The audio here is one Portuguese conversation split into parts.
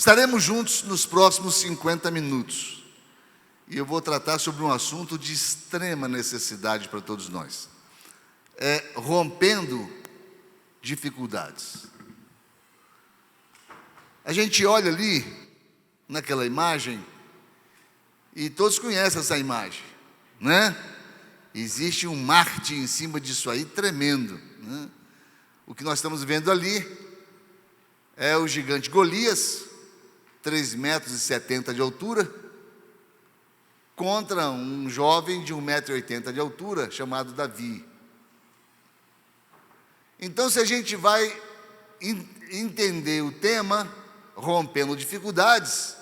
Estaremos juntos nos próximos 50 minutos. E eu vou tratar sobre um assunto de extrema necessidade para todos nós. Rompendo dificuldades. A gente olha ali, naquela imagem, e todos conhecem essa imagem, né? Existe um marketing em cima disso aí tremendo, né? O que nós estamos vendo ali é o gigante Golias, 3,70 metros de altura, contra um jovem de 1,80 m de altura, chamado Davi. Então, se a gente vai entender o tema, rompendo dificuldades,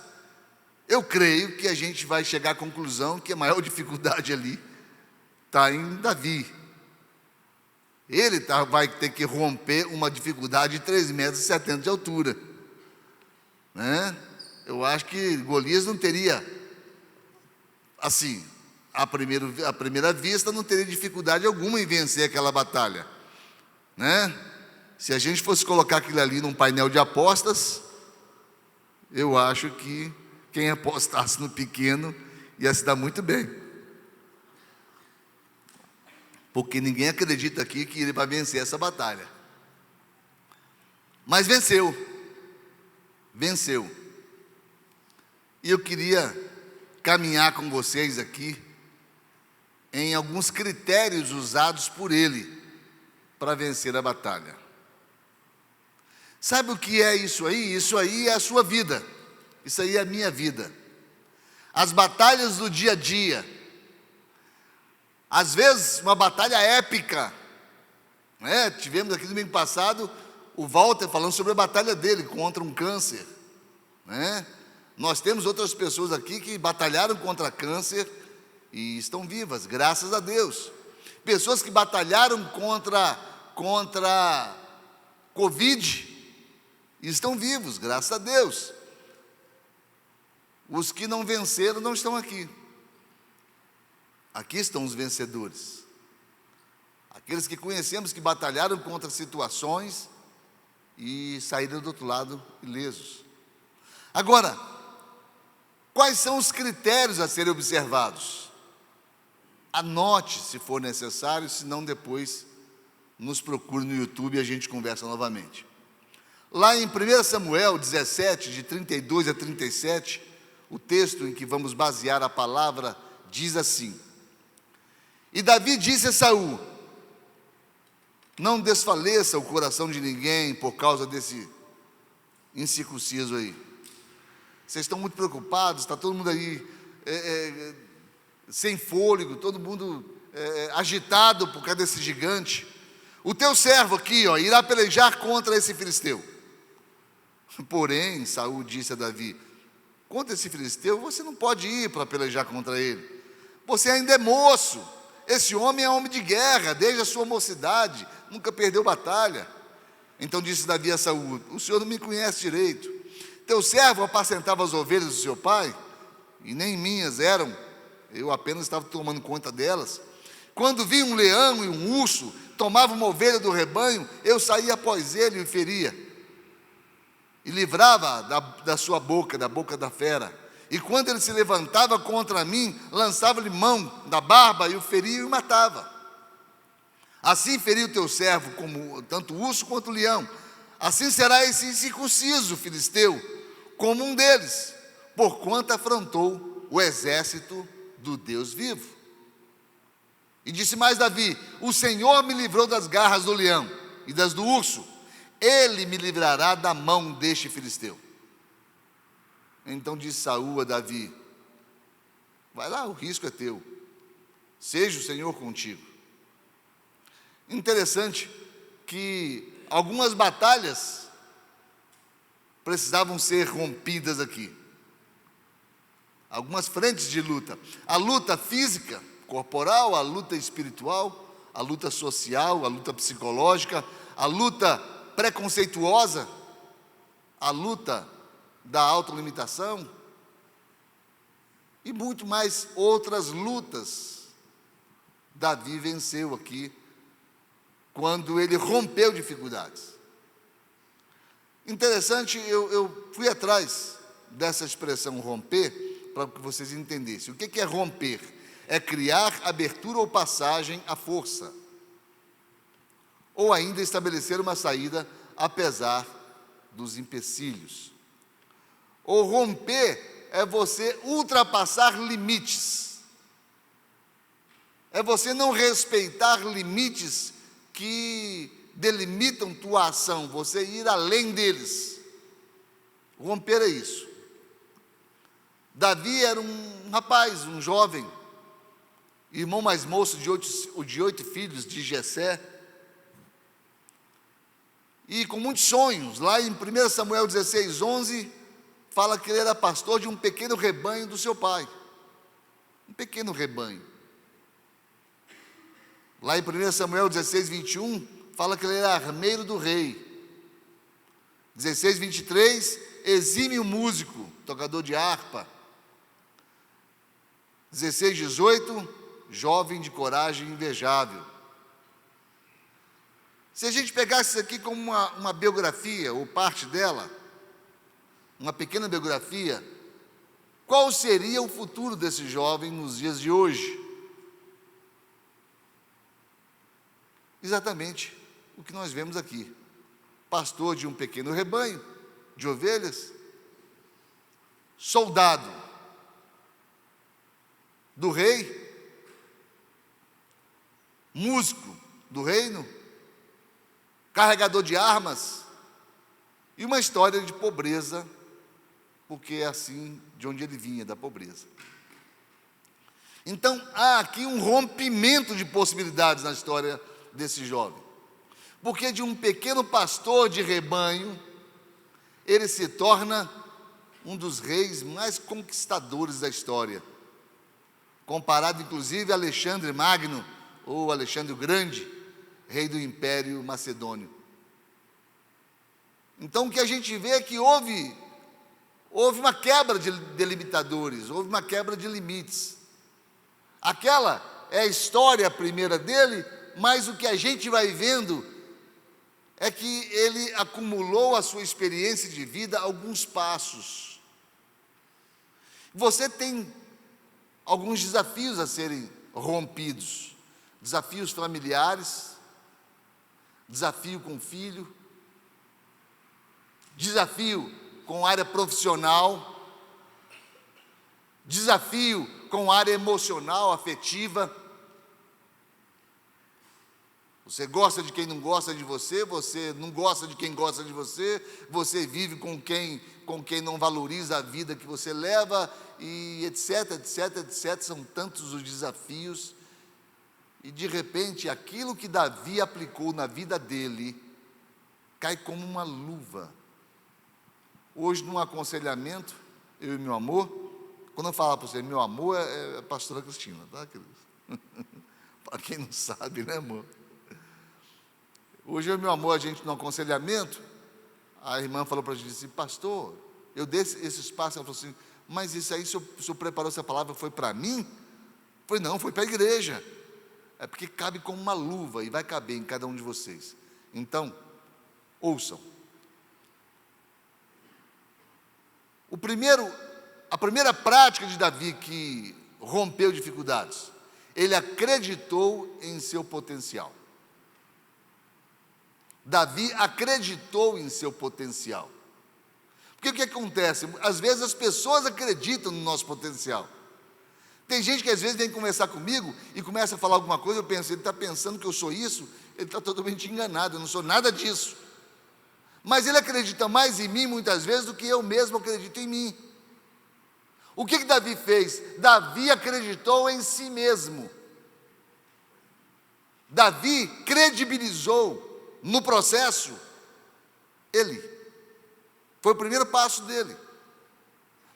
eu creio que a gente vai chegar à conclusão que a maior dificuldade ali está em Davi. Ele vai ter que romper uma dificuldade de 3,70 metros de altura, né? Eu acho que Golias não teria, assim, à primeira vista, não teria dificuldade alguma em vencer aquela batalha, né? Se a gente fosse colocar aquilo ali num painel de apostas, eu acho que quem apostasse no pequeno ia se dar muito bem. Porque ninguém acredita aqui que ele vai vencer essa batalha. Mas venceu. Venceu. E eu queria caminhar com vocês aqui em alguns critérios usados por ele para vencer a batalha. Sabe o que é isso aí? Isso aí é a sua vida. Isso aí é a minha vida. As batalhas do dia a dia. Às vezes, uma batalha épica, né? Tivemos aqui no domingo passado o Walter falando sobre a batalha dele contra um câncer, né? Nós temos outras pessoas aqui que batalharam contra câncer e estão vivas, graças a Deus. Pessoas que batalharam contra Covid e estão vivos, graças a Deus. Os que não venceram não estão aqui. Aqui estão os vencedores. Aqueles que conhecemos que batalharam contra situações e saíram do outro lado ilesos. Agora, quais são os critérios a serem observados? Anote se for necessário, senão depois nos procure no YouTube e a gente conversa novamente. Lá em 1 Samuel 17, de 32 a 37, o texto em que vamos basear a palavra diz assim: E Davi disse a Saul: não desfaleça o coração de ninguém por causa desse incircunciso aí. Vocês estão muito preocupados, está todo mundo aí sem fôlego, todo mundo agitado por causa desse gigante. O teu servo aqui, irá pelejar contra esse filisteu. Porém, Saul disse a Davi: contra esse filisteu você não pode ir para pelejar contra ele. Você ainda é moço. Esse homem é homem de guerra, desde a sua mocidade, nunca perdeu batalha. Então disse Davi a Saul: o senhor não me conhece direito. Teu servo apacentava as ovelhas do seu pai, e nem minhas eram, eu apenas estava tomando conta delas. Quando vi um leão e um urso, tomava uma ovelha do rebanho, eu saía após ele e o feria, e livrava da sua boca, da boca da fera. E quando ele se levantava contra mim, lançava-lhe mão da barba e o feria e o matava. Assim feriu o teu servo, como tanto o urso quanto o leão. Assim será esse incircunciso filisteu, como um deles, porquanto afrontou o exército do Deus vivo. E disse mais Davi: o Senhor me livrou das garras do leão e das do urso, ele me livrará da mão deste filisteu. Então disse Saul a Davi: vai lá, o risco é teu, seja o Senhor contigo. Interessante que algumas batalhas precisavam ser rompidas aqui. Algumas frentes de luta. A luta física, corporal, a luta espiritual, a luta social, a luta psicológica, a luta preconceituosa, a luta da autolimitação e muito mais outras lutas. Davi venceu aqui quando ele rompeu dificuldades. Interessante, eu fui atrás dessa expressão romper para que vocês entendessem. O que é romper? É criar abertura ou passagem à força, ou ainda estabelecer uma saída apesar dos empecilhos. Ou romper é você ultrapassar limites, é você não respeitar limites que delimitam tua ação, você ir além deles. Romper é isso. Davi era um rapaz, um jovem, irmão mais moço de 8 filhos de Jessé, e com muitos sonhos. Lá em 1 Samuel 16, 11, fala que ele era pastor de um pequeno rebanho do seu pai. Um pequeno rebanho. Lá em 1 Samuel 16, 21, fala que ele era armeiro do rei. 16, 23, exímio músico, tocador de harpa. 16, 18, jovem de coragem invejável. Se a gente pegasse isso aqui como uma biografia, ou parte dela, uma pequena biografia, qual seria o futuro desse jovem nos dias de hoje? Exatamente o que nós vemos aqui. Pastor de um pequeno rebanho de ovelhas, soldado do rei, músico do reino, carregador de armas, e uma história de pobreza, porque é assim de onde ele vinha, da pobreza. Então, há aqui um rompimento de possibilidades na história desse jovem, porque de um pequeno pastor de rebanho, ele se torna um dos reis mais conquistadores da história, comparado inclusive a Alexandre Magno, ou Alexandre o Grande, rei do Império Macedônio. Então o que a gente vê é que houve uma quebra de delimitadores, houve uma quebra de limites. Aquela é a história primeira dele, mas o que a gente vai vendo é que ele acumulou a sua experiência de vida alguns passos. Você tem alguns desafios a serem rompidos, desafios familiares, desafio com o filho, desafio com a área profissional, desafio com a área emocional, afetiva. Você gosta de quem não gosta de você, você não gosta de quem gosta de você, você vive com quem não valoriza a vida que você leva, e etc, etc, etc. São tantos os desafios. E de repente, aquilo que Davi aplicou na vida dele, cai como uma luva. Hoje, num aconselhamento, eu e meu amor, quando eu falar para você, meu amor, é a pastora Cristina, tá, queridos? Para quem não sabe, né, amor? Hoje eu e meu amor, a gente no aconselhamento, a irmã falou para a gente assim, pastor, eu dei esse espaço, ela falou assim, mas isso aí, o senhor preparou essa palavra, foi para mim? Eu falei, não, foi para a igreja. É porque cabe como uma luva e vai caber em cada um de vocês. Então, ouçam. A primeira prática de Davi que rompeu dificuldades, ele acreditou em seu potencial. Davi acreditou em seu potencial. Porque o que acontece? Às vezes as pessoas acreditam no nosso potencial. Tem gente que às vezes vem conversar comigo e começa a falar alguma coisa, eu penso, ele está pensando que eu sou isso, ele está totalmente enganado, eu não sou nada disso. Mas ele acredita mais em mim muitas vezes do que eu mesmo acredito em mim. O que Davi fez? Davi acreditou em si mesmo. Davi credibilizou no processo ele. Foi o primeiro passo dele.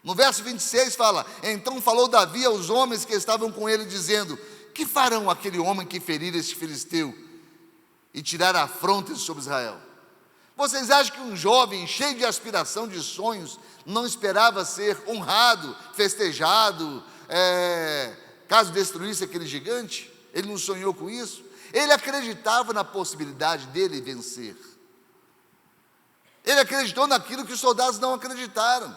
No verso 26 fala, então falou Davi aos homens que estavam com ele, dizendo, que farão aquele homem que ferir este filisteu e tirar a afronta sobre Israel? Vocês acham que um jovem cheio de aspiração, de sonhos, não esperava ser honrado, festejado, caso destruísse aquele gigante? Ele não sonhou com isso? Ele acreditava na possibilidade dele vencer. Ele acreditou naquilo que os soldados não acreditaram.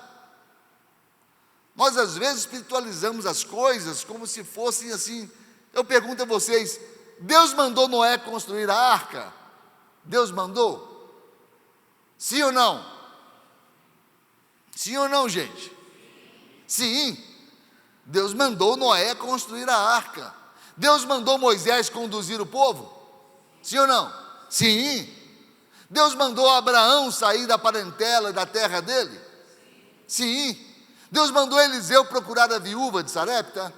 Nós às vezes espiritualizamos as coisas como se fossem assim. Eu pergunto a vocês, Deus mandou Noé construir a arca? Deus mandou? Sim ou não? Sim ou não, gente? Sim. Deus mandou Noé construir a arca. Deus mandou Moisés conduzir o povo? Sim ou não? Sim. Deus mandou Abraão sair da parentela e da terra dele? Sim. Deus mandou Eliseu procurar a viúva de Sarepta?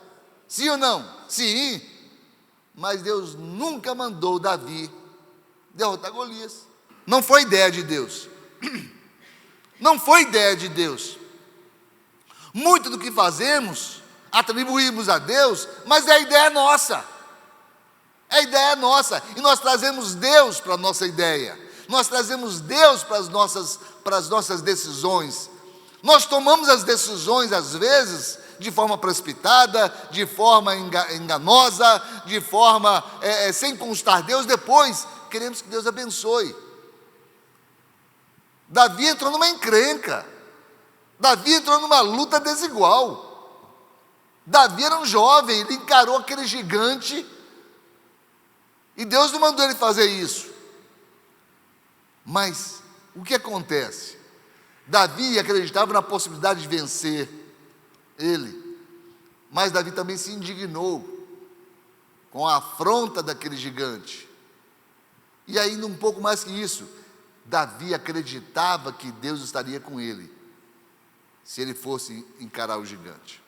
Sim ou não? Sim. Mas Deus nunca mandou Davi derrotar Golias. Não foi ideia de Deus. Não foi ideia de Deus. Muito do que fazemos, atribuímos a Deus, mas é a ideia nossa. É a ideia nossa. E nós trazemos Deus para a nossa ideia. Nós trazemos Deus para as nossas decisões. Nós tomamos as decisões, às vezes, de forma precipitada, de forma enganosa, de forma sem constar Deus. Depois, queremos que Deus abençoe. Davi entrou numa encrenca. Davi entrou numa luta desigual. Davi era um jovem, ele encarou aquele gigante, e Deus não mandou ele fazer isso. Mas, o que acontece? Davi acreditava na possibilidade de vencer ele, mas Davi também se indignou com a afronta daquele gigante. E ainda um pouco mais que isso, Davi acreditava que Deus estaria com ele, se ele fosse encarar o gigante.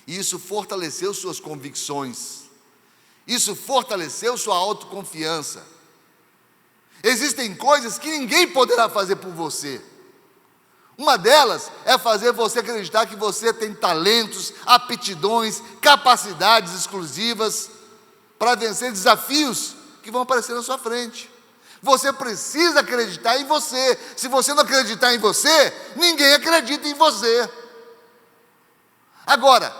E isso fortaleceu suas convicções, isso fortaleceu sua autoconfiança. Existem coisas que ninguém poderá fazer por você. Uma delas é fazer você acreditar que você tem talentos, aptidões, capacidades exclusivas para vencer desafios que vão aparecer na sua frente. Você precisa acreditar em você. Se você não acreditar em você, ninguém acredita em você. Agora,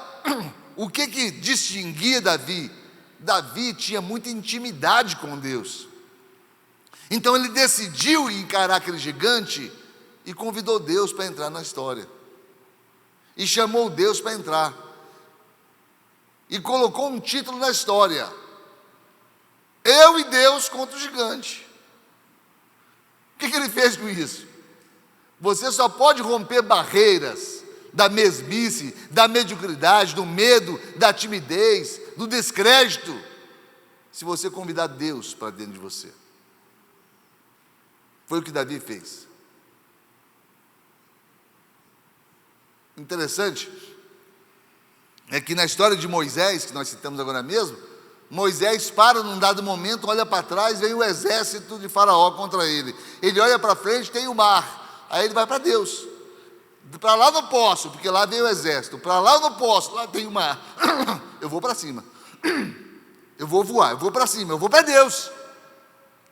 o que distinguia Davi? Davi tinha muita intimidade com Deus. Então ele decidiu encarar aquele gigante e convidou Deus para entrar na história. E chamou Deus para entrar. E colocou um título na história: Eu e Deus contra o gigante. O que ele fez com isso? Você só pode romper barreiras da mesmice, da mediocridade, do medo, da timidez, do descrédito, se você convidar Deus para dentro de você. Foi o que Davi fez. Interessante é que na história de Moisés, que nós citamos agora mesmo, Moisés para num dado momento, olha para trás, vem o exército de Faraó contra ele. Ele olha para frente, tem o mar. Aí ele vai para Deus. Para lá não posso, porque lá vem o exército. Para lá eu não posso, lá tem o mar. Eu vou para cima. Eu vou voar, eu vou para cima, eu vou para Deus.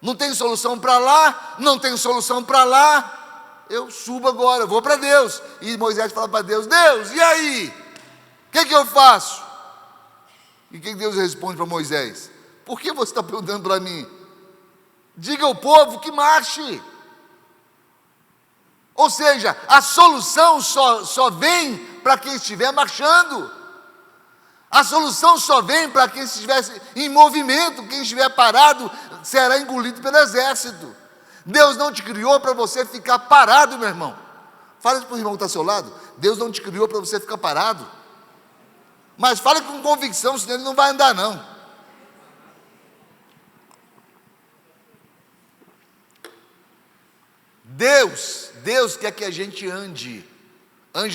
Não tem solução para lá, não tem solução para lá. Eu subo agora, eu vou para Deus. E Moisés fala para Deus: Deus, e aí? O que eu faço? E o que Deus responde para Moisés? Por que você está perguntando para mim? Diga ao povo que marche. Ou seja, a solução só vem para quem estiver marchando. A solução só vem para quem estiver em movimento. Quem estiver parado será engolido pelo exército. Deus não te criou para você ficar parado, meu irmão. Fala isso para o irmão que está ao seu lado. Deus não te criou para você ficar parado. Mas fale com convicção, senão ele não vai andar não. Deus quer que a gente ande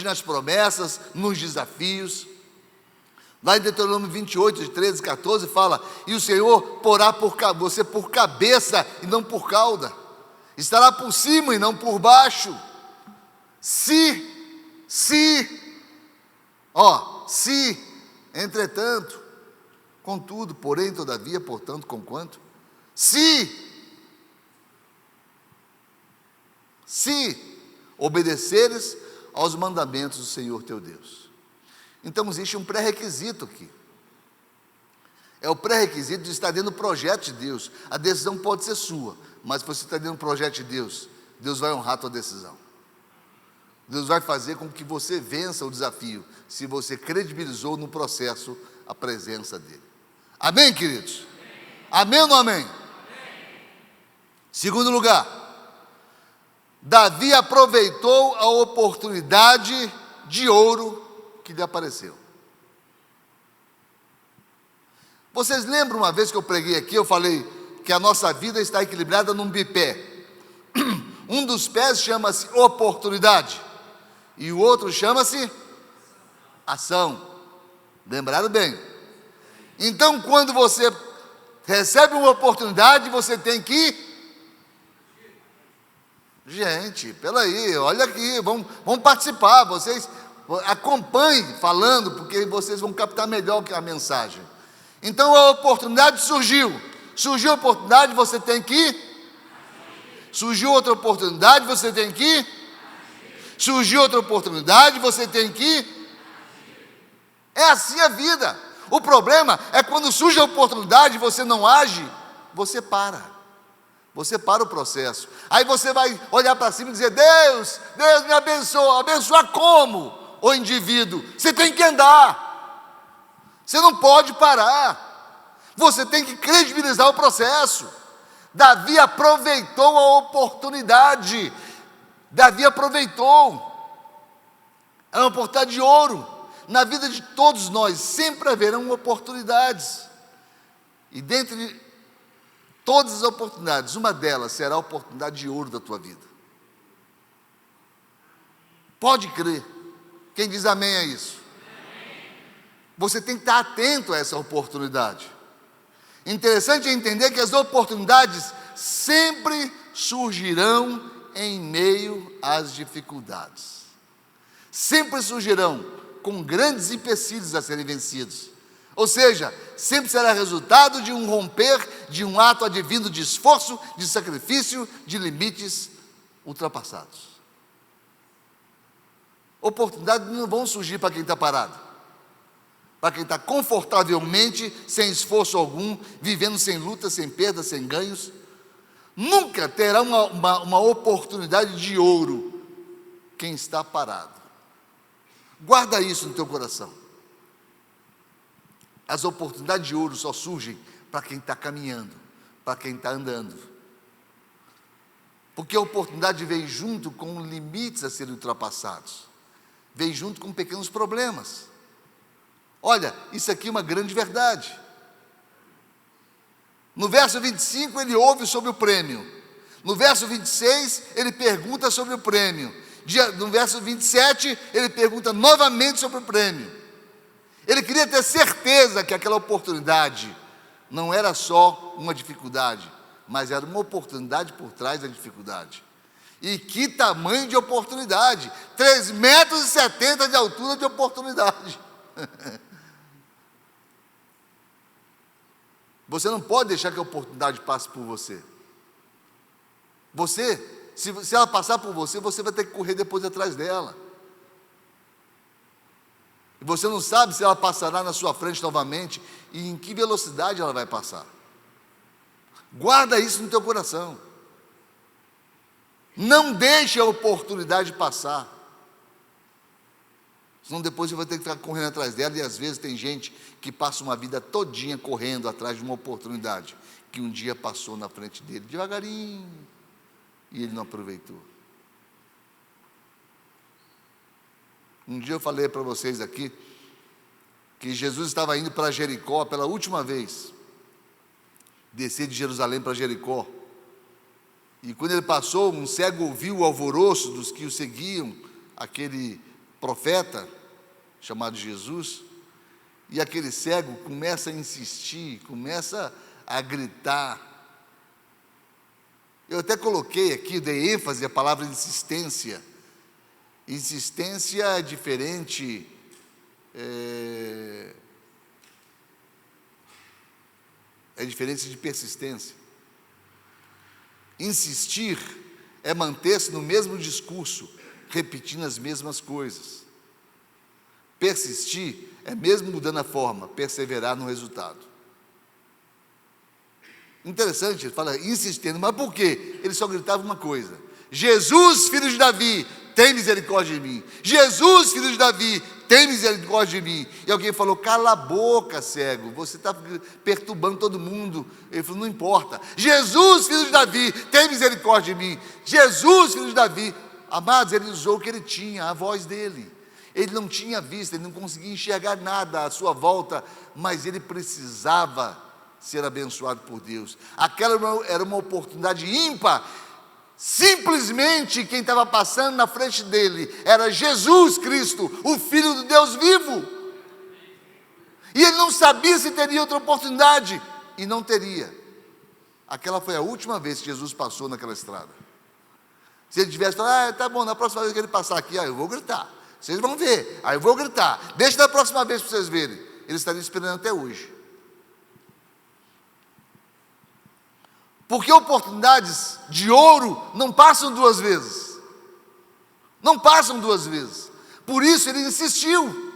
nas promessas, nos desafios. Lá em Deuteronômio 28, de 13 e 14, fala: E o Senhor porá você por cabeça e não por cauda, estará por cima e não por baixo. Entretanto, contudo, porém, todavia, portanto, conquanto, se obedeceres aos mandamentos do Senhor teu Deus. Então existe um pré-requisito aqui. É o pré-requisito de estar dentro do projeto de Deus. A decisão pode ser sua, mas se você está dentro do projeto de Deus, Deus vai honrar a tua decisão. Deus vai fazer com que você vença o desafio, se você credibilizou no processo a presença dele. Amém, queridos? Amém ou não amém? Segundo lugar, Davi aproveitou a oportunidade de ouro que lhe apareceu. Vocês lembram uma vez que eu preguei aqui, eu falei que a nossa vida está equilibrada num bipé. Um dos pés chama-se oportunidade e o outro chama-se ação. Lembraram bem? Então, quando você recebe uma oportunidade, você tem que... Gente, peraí, olha aqui, vamos participar, vocês acompanhem falando, porque vocês vão captar melhor a mensagem. Então a oportunidade surgiu a oportunidade, você tem que... Surgiu outra oportunidade, você tem que... Surgiu outra oportunidade, você tem que... É assim a vida. O problema é quando surge a oportunidade e você não age, você para. Você para o processo. Aí você vai olhar para cima e dizer: Deus me abençoa. Abençoar como? O indivíduo. Você tem que andar. Você não pode parar. Você tem que credibilizar o processo. Davi aproveitou a oportunidade. Davi aproveitou. É uma oportunidade de ouro. Na vida de todos nós sempre haverão oportunidades. E dentre todas as oportunidades, uma delas será a oportunidade de ouro da tua vida. Pode crer. Quem diz amém a isso? Você tem que estar atento a essa oportunidade. Interessante é entender que as oportunidades sempre surgirão em meio às dificuldades. Sempre surgirão com grandes empecilhos a serem vencidos. Ou seja, sempre será resultado de um romper, de um ato advindo de esforço, de sacrifício, de limites ultrapassados. Oportunidades não vão surgir para quem está parado, para quem está confortavelmente, sem esforço algum, vivendo sem luta, sem perda, sem ganhos. Nunca terá uma oportunidade de ouro quem está parado. Guarda isso no teu coração. As oportunidades de ouro só surgem para quem está caminhando, para quem está andando. Porque a oportunidade vem junto com limites a serem ultrapassados. Vem junto com pequenos problemas. Olha, isso aqui é uma grande verdade. No verso 25 ele ouve sobre o prêmio. No verso 26 ele pergunta sobre o prêmio. No verso 27 ele pergunta novamente sobre o prêmio. Ele queria ter certeza que aquela oportunidade não era só uma dificuldade, mas era uma oportunidade por trás da dificuldade. E que tamanho de oportunidade! 3,70 metros de altura de oportunidade. Você não pode deixar que a oportunidade passe por você. Se ela passar por você, você vai ter que correr depois atrás dela. E você não sabe se ela passará na sua frente novamente e em que velocidade ela vai passar. Guarda isso no teu coração. Não deixe a oportunidade passar. Senão depois você vai ter que ficar correndo atrás dela. E às vezes tem gente que passa uma vida todinha correndo atrás de uma oportunidade que um dia passou na frente dele, devagarinho, e ele não aproveitou. Um dia eu falei para vocês aqui que Jesus estava indo para Jericó pela última vez, descer de Jerusalém para Jericó, e quando ele passou, um cego ouviu o alvoroço dos que o seguiam, aquele profeta chamado Jesus, e aquele cego começa a insistir, começa a gritar. Eu até coloquei aqui, dei ênfase à palavra insistência. Insistência é diferente, é diferente de persistência. Insistir é manter-se no mesmo discurso, repetindo as mesmas coisas. Persistir é, mesmo mudando a forma, perseverar no resultado. Interessante, ele fala insistindo, mas por quê? Ele só gritava uma coisa: Jesus, filho de Davi, tem misericórdia de mim. Jesus, filho de Davi, tem misericórdia de mim. E alguém falou: cala a boca, cego, você está perturbando todo mundo. Ele falou: não importa. Jesus, filho de Davi, tem misericórdia de mim. Jesus, filho de Davi. Amados, ele usou o que ele tinha, a voz dele. Ele não tinha vista, ele não conseguia enxergar nada à sua volta, mas ele precisava ser abençoado por Deus. Aquela era uma oportunidade ímpar. Simplesmente quem estava passando na frente dele era Jesus Cristo, o Filho do Deus vivo. E ele não sabia se teria outra oportunidade, e não teria. Aquela foi a última vez que Jesus passou naquela estrada. Se ele tivesse falado: tá bom, na próxima vez que ele passar aqui, eu vou gritar, vocês vão ver, aí eu vou gritar, deixa da próxima vez para vocês verem. Ele estaria esperando até hoje. Porque oportunidades de ouro não passam duas vezes. Não passam duas vezes. Por isso ele insistiu.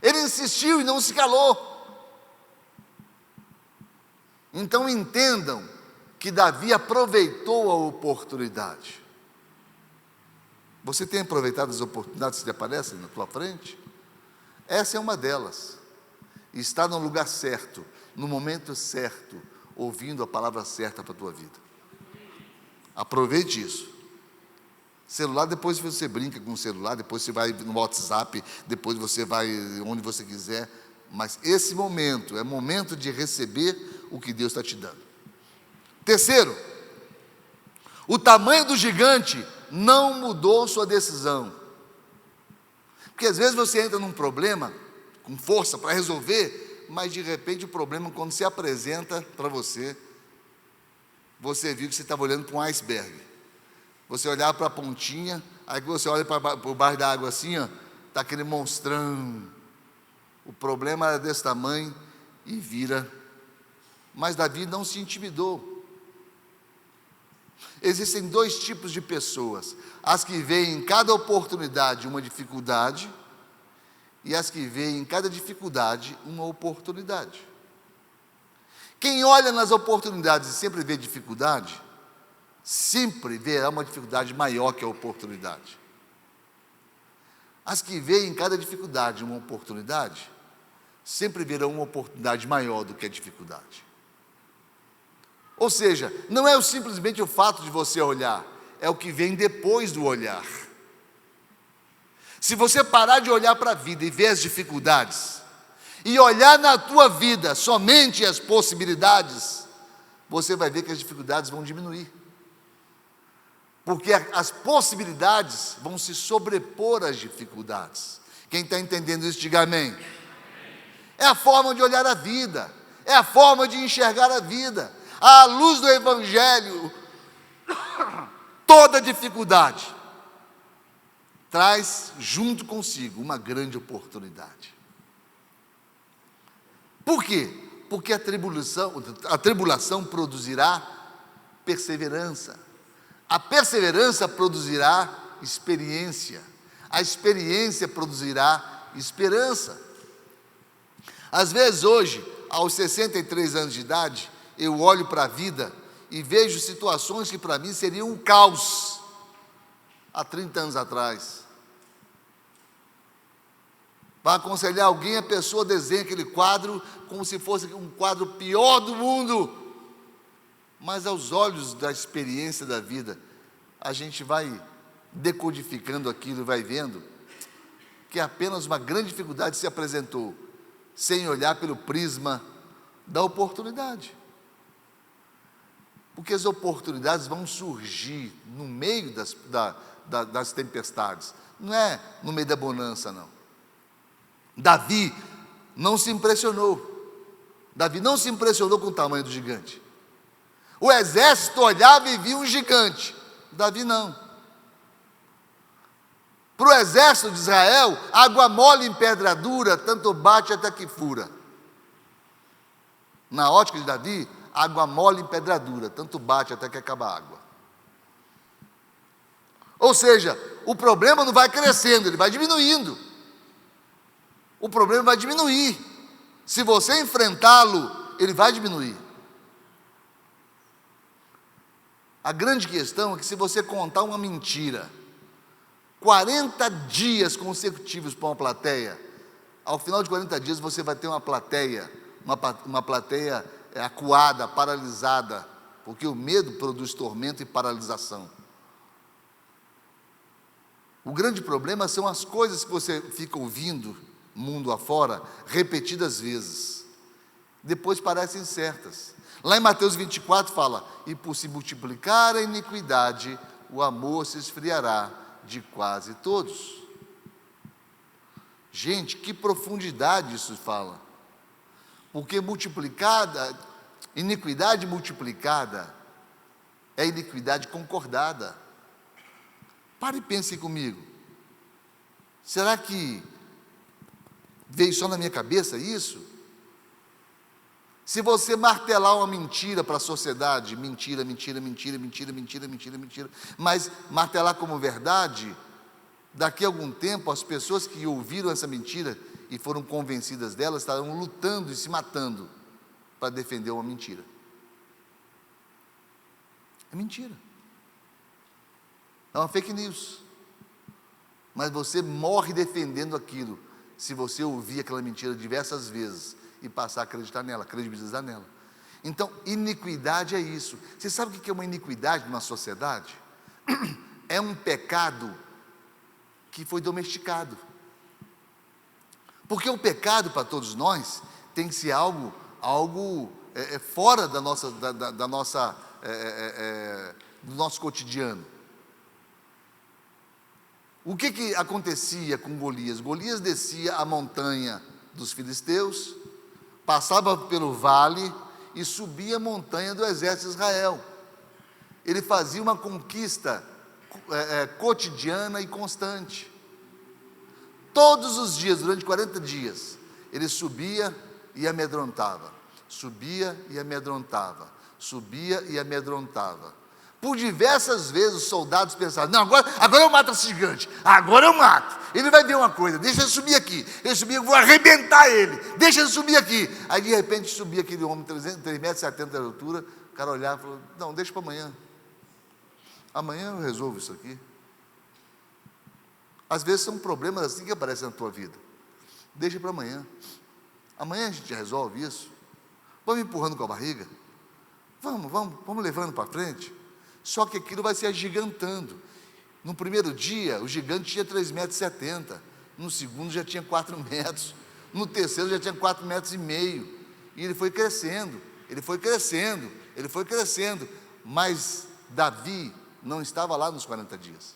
Ele insistiu e não se calou. Então entendam que Davi aproveitou a oportunidade. Você tem aproveitado as oportunidades que aparecem na tua frente? Essa é uma delas. Está no lugar certo, no momento certo, ouvindo a palavra certa para a tua vida. Aproveite isso. Celular, depois você brinca com o celular, depois você vai no WhatsApp, depois você vai onde você quiser, mas esse momento é momento de receber o que Deus está te dando. Terceiro, o tamanho do gigante não mudou sua decisão. Porque às vezes você entra num problema com força para resolver, mas de repente o problema, quando se apresenta para você, você viu que você estava olhando para um iceberg. Você olhava para a pontinha, aí que você olha para o bar da água assim, está aquele monstrão. O problema era desse tamanho e vira. Mas Davi não se intimidou. Existem dois tipos de pessoas: as que veem em cada oportunidade uma dificuldade, e as que veem em cada dificuldade uma oportunidade. Quem olha nas oportunidades e sempre vê dificuldade, sempre verá uma dificuldade maior que a oportunidade. As que veem em cada dificuldade uma oportunidade, sempre verão uma oportunidade maior do que a dificuldade. Ou seja, não é simplesmente o fato de você olhar, é o que vem depois do olhar. Se você parar de olhar para a vida e ver as dificuldades, e olhar na tua vida somente as possibilidades, você vai ver que as dificuldades vão diminuir. Porque as possibilidades vão se sobrepor às dificuldades. Quem está entendendo isso, diga amém. É a forma de olhar a vida, é a forma de enxergar a vida. À luz do Evangelho, toda dificuldade traz junto consigo uma grande oportunidade. Por quê? Porque a tribulação produzirá perseverança. A perseverança produzirá experiência. A experiência produzirá esperança. Às vezes hoje, aos 63 anos de idade, eu olho para a vida e vejo situações que para mim seriam um caos há 30 anos atrás. Para aconselhar alguém, a pessoa desenha aquele quadro como se fosse um quadro pior do mundo. Mas aos olhos da experiência da vida, a gente vai decodificando aquilo e vai vendo que apenas uma grande dificuldade se apresentou, sem olhar pelo prisma da oportunidade. Porque as oportunidades vão surgir no meio das tempestades, não é no meio da bonança, não. Davi não se impressionou. Davi não se impressionou com o tamanho do gigante. O exército olhava e via um gigante. Davi não. Para o exército de Israel, água mole em pedra dura, tanto bate até que fura. Na ótica de Davi, água mole em pedra dura, tanto bate até que acaba a água. Ou seja, o problema não vai crescendo, ele vai diminuindo. O problema vai diminuir. Se você enfrentá-lo, ele vai diminuir. A grande questão é que se você contar uma mentira, 40 dias consecutivos para uma plateia. Ao final de 40 dias você vai ter uma plateia acuada, paralisada, porque o medo produz tormento e paralisação. O grande problema são as coisas que você fica ouvindo, mundo afora, repetidas vezes. Depois parecem certas. Lá em Mateus 24 fala: e por se multiplicar a iniquidade, o amor se esfriará de quase todos. Gente, que profundidade isso fala. Porque iniquidade multiplicada é iniquidade concordada. Pare e pense comigo. Será que veio só na minha cabeça isso? Se você martelar uma mentira para a sociedade, mentira, mas martelar como verdade, daqui a algum tempo as pessoas que ouviram essa mentira e foram convencidas dela estarão lutando e se matando para defender uma mentira. É mentira. É uma fake news. Mas você morre defendendo aquilo se você ouvir aquela mentira diversas vezes e passar a acreditar nela, credibilizar nela. Então, iniquidade é isso. Você sabe o que é uma iniquidade numa sociedade? É um pecado que foi domesticado. Porque o pecado, para todos nós, tem que ser algo fora do nosso cotidiano. O que acontecia com Golias? Golias descia a montanha dos filisteus, passava pelo vale e subia a montanha do exército de Israel. Ele fazia uma conquista cotidiana e constante. Todos os dias, durante 40 dias, ele subia e amedrontava, subia e amedrontava, subia e amedrontava. Por diversas vezes os soldados pensavam: não, agora eu mato esse gigante, agora eu mato. Ele vai ver uma coisa, deixa ele subir aqui, eu vou arrebentar ele, deixa ele subir aqui. Aí de repente subia aquele homem, 3,70 metros de altura, o cara olhava e falou: não, deixa para amanhã. Amanhã eu resolvo isso aqui. Às vezes são problemas assim que aparecem na tua vida. Deixa para amanhã. Amanhã a gente resolve isso. Vamos empurrando com a barriga. Vamos levando para frente. Só que aquilo vai se agigantando. No primeiro dia, o gigante tinha 3,70 metros. No segundo já tinha 4 metros. No terceiro já tinha 4,5 metros. E ele foi crescendo, ele foi crescendo, ele foi crescendo. Mas Davi não estava lá nos 40 dias.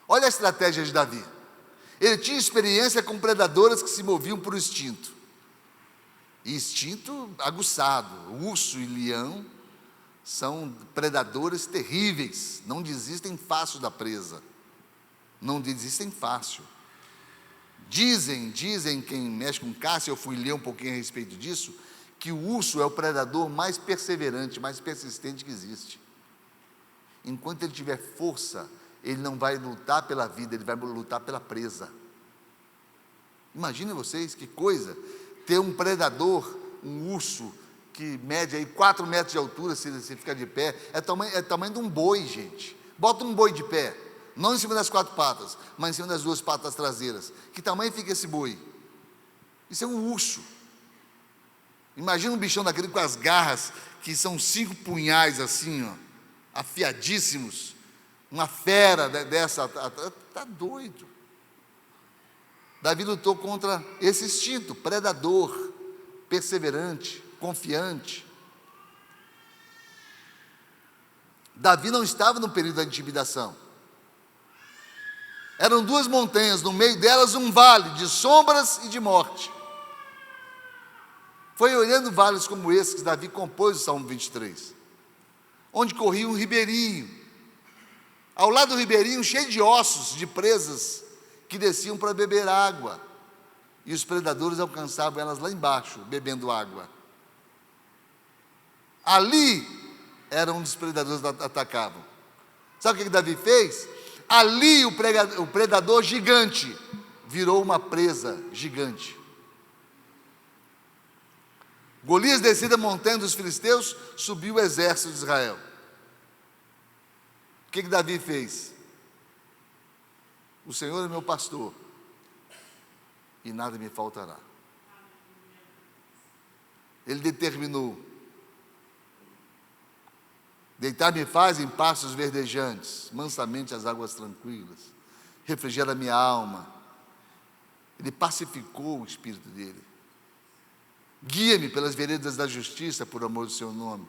Olha a estratégia de Davi. Ele tinha experiência com predadoras que se moviam por instinto. E instinto aguçado. Urso e leão são predadores terríveis. Não desistem fácil da presa. Não desistem fácil. Dizem quem mexe com caça, eu fui ler um pouquinho a respeito disso, que o urso é o predador mais perseverante, mais persistente que existe. Enquanto ele tiver força, ele não vai lutar pela vida, ele vai lutar pela presa. Imaginem vocês que coisa, ter um predador, um urso, que mede aí 4 metros de altura, se ficar de pé, é tamanho de um boi, gente. Bota um boi de pé, não em cima das 4 patas, mas em cima das 2 patas traseiras. Que tamanho fica esse boi? Isso é um urso. Imagina um bichão daquele com as garras, que são 5 punhais assim, ó, afiadíssimos. Uma fera dessa, está doido. Davi lutou contra esse instinto, predador, perseverante, confiante. Davi não estava no período da intimidação. Eram 2 montanhas, no meio delas um vale de sombras e de morte. Foi olhando vales como esse que Davi compôs o Salmo 23, onde corria um ribeirinho. Ao lado do ribeirinho, cheio de ossos, de presas, que desciam para beber água. E os predadores alcançavam elas lá embaixo, bebendo água. Ali era onde os predadores atacavam. Sabe o que Davi fez? Ali o predador gigante virou uma presa gigante. Golias, descida a montanha dos filisteus, subiu o exército de Israel. O que Davi fez? O Senhor é meu pastor, e nada me faltará. Ele determinou: deitar-me faz em pastos verdejantes, mansamente as águas tranquilas, refrigera minha alma. Ele pacificou o espírito dele. Guia-me pelas veredas da justiça, por amor do seu nome.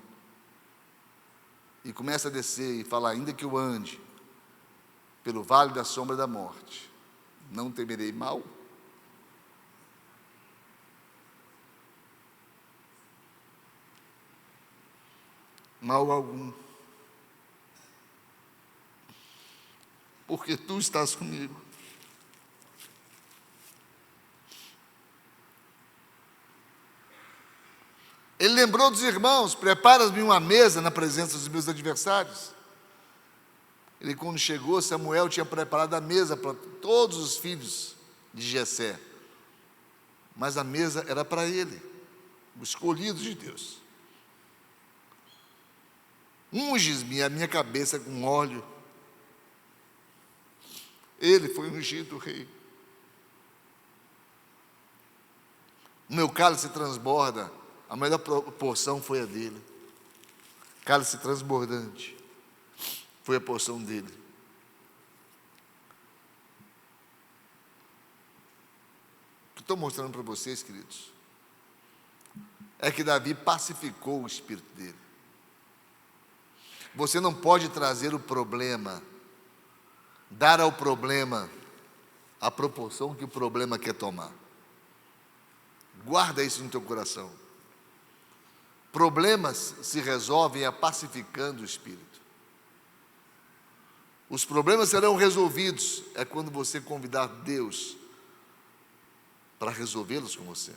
E começa a descer e falar: ainda que eu ande pelo vale da sombra da morte, não temerei mal. Mal algum, porque tu estás comigo. Ele lembrou dos irmãos: prepara-me uma mesa na presença dos meus adversários. Ele, quando chegou, Samuel tinha preparado a mesa para todos os filhos de Jessé, mas a mesa era para ele, o escolhido de Deus. Unges-me a minha cabeça com óleo. Ele foi ungido rei. O meu cálice transborda. A melhor porção foi a dele. Cálice transbordante foi a porção dele. O que estou mostrando para vocês, queridos, é que Davi pacificou o espírito dele. Você não pode trazer o problema, dar ao problema a proporção que o problema quer tomar. Guarda isso no teu coração. Problemas se resolvem pacificando o espírito. Os problemas serão resolvidos quando você convidar Deus para resolvê-los com você.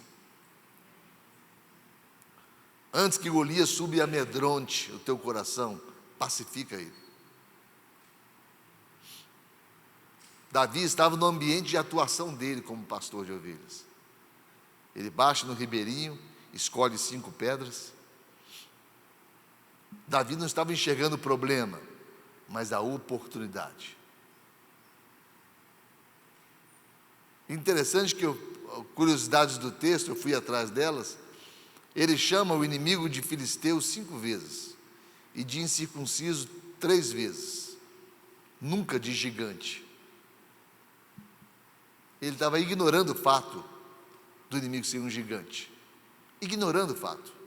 Antes que Golias suba e amedronte o teu coração, pacifica ele. Davi estava no ambiente de atuação dele como pastor de ovelhas. Ele baixa no ribeirinho, escolhe 5 pedras. Davi não estava enxergando o problema, mas a oportunidade. Interessante que curiosidades do texto, eu fui atrás delas. Ele chama o inimigo de filisteu 5 vezes e de incircunciso 3 vezes, nunca de gigante. Ele estava ignorando o fato do inimigo ser um gigante, ignorando o fato.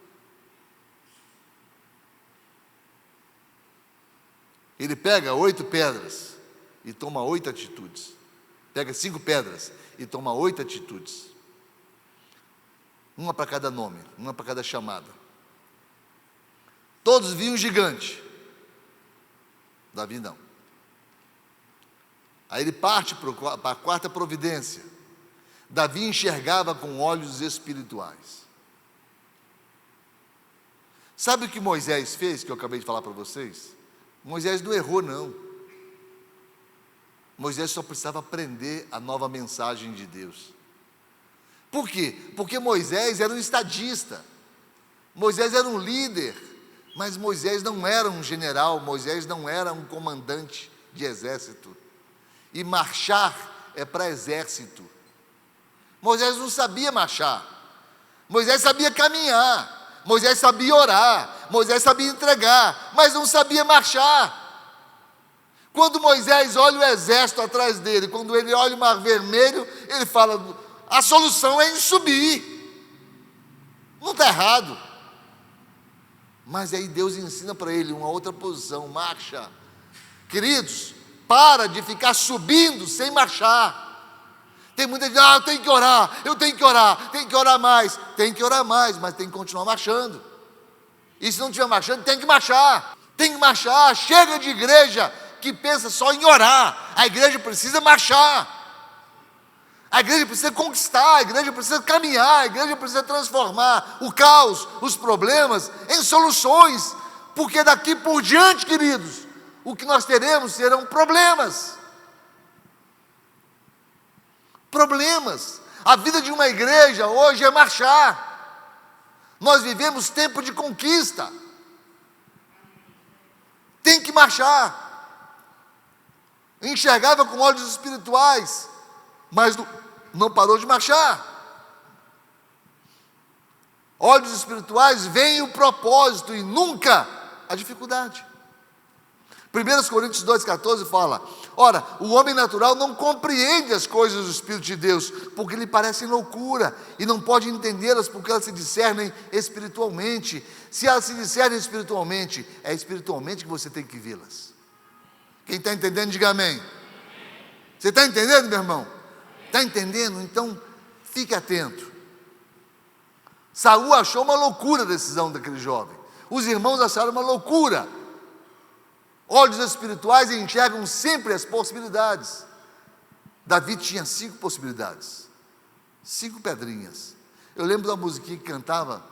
Ele pega 8 pedras e toma 8 atitudes. Pega 5 pedras e toma 8 atitudes. Uma para cada nome, uma para cada chamada. Todos viam um gigante. Davi não. Aí ele parte para a 4ª providência. Davi enxergava com olhos espirituais. Sabe o que Moisés fez, que eu acabei de falar para vocês? Moisés não errou, não. Moisés só precisava aprender a nova mensagem de Deus. Por quê? Porque Moisés era um estadista. Moisés era um líder, mas Moisés não era um general, Moisés não era um comandante de exército. E marchar é para exército. Moisés não sabia marchar. Moisés sabia caminhar. Moisés sabia orar. Moisés sabia entregar, mas não sabia marchar. Quando Moisés olha o exército atrás dele, quando ele olha o Mar Vermelho, ele fala: a solução é em subir. Não está errado. Mas aí Deus ensina para ele uma outra posição: marcha. Queridos, para de ficar subindo sem marchar. Tem muita gente: eu tenho que orar, tenho que orar mais. Tem que orar mais, mas tem que continuar marchando. E se não estiver marchando, tem que marchar. Tem que marchar. Chega de igreja que pensa só em orar. A igreja precisa marchar. A igreja precisa conquistar, a igreja precisa caminhar, a igreja precisa transformar o caos, os problemas, em soluções. Porque daqui por diante, queridos, o que nós teremos serão problemas. Problemas. A vida de uma igreja hoje é marchar. Nós vivemos tempo de conquista. Tem que marchar. enxergava com olhos espirituais, mas não parou de marchar. Olhos espirituais veem o propósito e nunca a dificuldade. 1 Coríntios 2,14 fala: ora, o homem natural não compreende as coisas do Espírito de Deus, porque lhe parecem loucura, e não pode entendê-las porque elas se discernem espiritualmente. Se elas se discernem espiritualmente, é espiritualmente que você tem que vê-las. Quem está entendendo, diga amém. Você está entendendo, meu irmão? Está entendendo? Então, fique atento. Saul achou uma loucura a decisão daquele jovem. Os irmãos acharam uma loucura. Olhos espirituais enxergam sempre as possibilidades. Davi tinha 5 possibilidades, 5 pedrinhas. Eu lembro da musiquinha que cantava,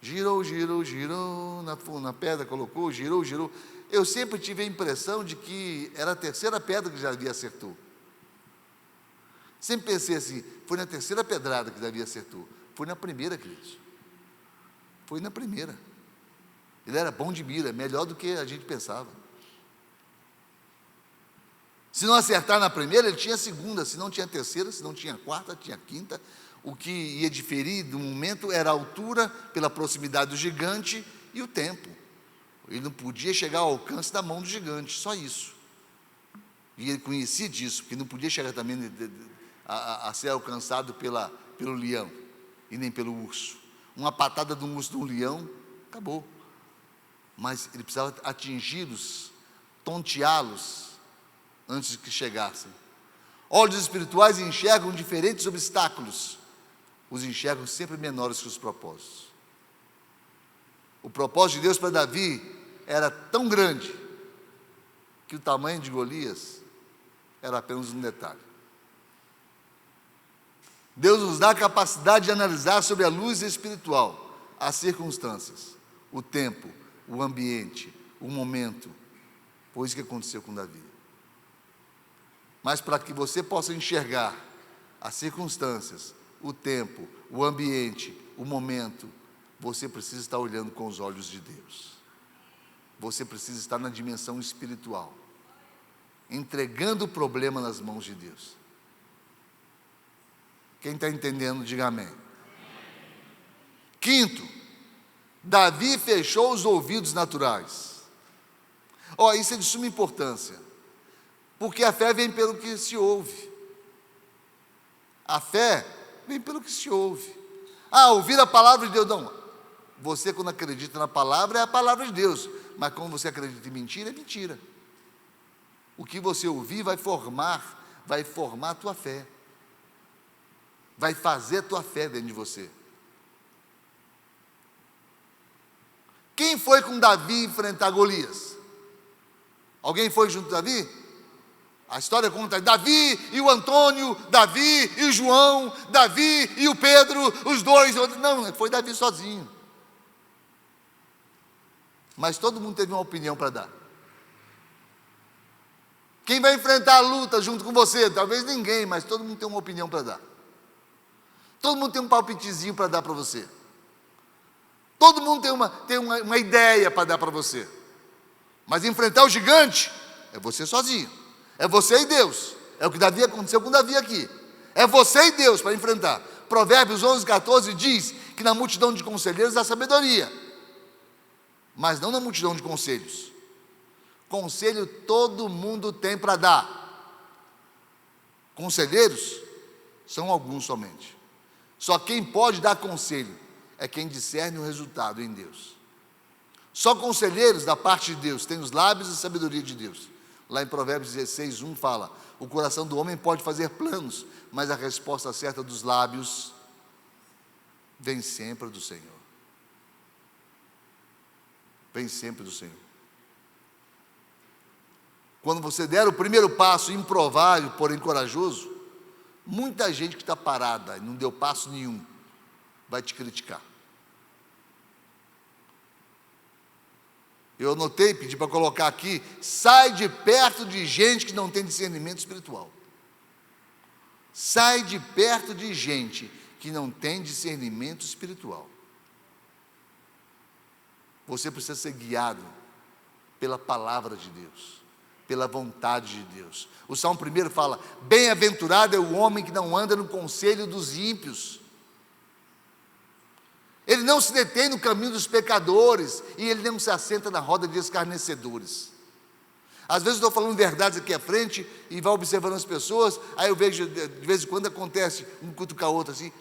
girou, girou, girou, na pedra colocou, girou, girou. Eu sempre tive a impressão de que era a terceira pedra que Davi acertou. Sempre pensei assim, foi na terceira pedrada que Davi acertou. Foi na primeira, queridos. Foi na primeira. Ele era bom de mira, melhor do que a gente pensava. Se não acertar na primeira, ele tinha a segunda. Se não tinha a terceira, se não tinha a quarta, tinha a quinta. O que ia diferir do momento era a altura, pela proximidade do gigante, e o tempo. Ele não podia chegar ao alcance da mão do gigante, só isso. E ele conhecia disso, porque não podia chegar também a ser alcançado pelo leão, e nem pelo urso. Uma patada de um urso de um leão, acabou. Mas ele precisava atingi-los, tonteá-los, antes que chegassem. Olhos espirituais enxergam diferentes obstáculos, os enxergam sempre menores que os propósitos. O propósito de Deus para Davi era tão grande, que o tamanho de Golias era apenas um detalhe. Deus nos dá a capacidade de analisar sobre a luz espiritual as circunstâncias, o tempo, o ambiente, o momento. Foi isso que aconteceu com Davi. Mas para que você possa enxergar as circunstâncias, o tempo, o ambiente, o momento, você precisa estar olhando com os olhos de Deus. Você precisa estar na dimensão espiritual, entregando o problema nas mãos de Deus. Quem está entendendo, diga amém. Quinto, Davi fechou os ouvidos naturais. Isso é de suma importância, porque a fé vem pelo que se ouve. A fé vem pelo que se ouve. Ouvir a palavra de Deus, não. Você, quando acredita na palavra, é a palavra de Deus, mas quando você acredita em mentira, é mentira. O que você ouvir vai formar a tua fé, vai fazer a tua fé dentro de você. Quem foi com Davi enfrentar Golias? Alguém foi junto a Davi? A história conta Davi e o Antônio, Davi e o João, Davi e o Pedro, os dois. Não, foi Davi sozinho. Mas todo mundo teve uma opinião para dar. Quem vai enfrentar a luta junto com você? Talvez ninguém, mas todo mundo tem uma opinião para dar. Todo mundo tem um palpitezinho para dar para você. Todo mundo tem uma ideia para dar para você. Mas enfrentar o gigante é você sozinho. É você e Deus. É o que aconteceu com Davi aqui. É você e Deus para enfrentar. Provérbios 11:14 diz que na multidão de conselheiros há sabedoria, mas não na multidão de conselhos. Conselho todo mundo tem para dar. Conselheiros são alguns somente. Só quem pode dar conselho é quem discerne o resultado em Deus. Só conselheiros da parte de Deus têm os lábios e sabedoria de Deus. Lá em Provérbios 16:1 fala: o coração do homem pode fazer planos, mas a resposta certa dos lábios vem sempre do Senhor. Vem sempre do Senhor. Quando você der o primeiro passo improvável, porém corajoso, muita gente que está parada e não deu passo nenhum vai te criticar. Eu anotei, pedi para colocar aqui: sai de perto de gente que não tem discernimento espiritual. Sai de perto de gente que não tem discernimento espiritual. Você precisa ser guiado pela palavra de Deus, pela vontade de Deus. O Salmo 1 fala: bem-aventurado é o homem que não anda no conselho dos ímpios. Ele não se detém no caminho dos pecadores, e ele não se assenta na roda de escarnecedores. Às vezes eu estou falando verdades aqui à frente, e vai observando as pessoas, aí eu vejo, de vez em quando acontece, um cutucar outro assim,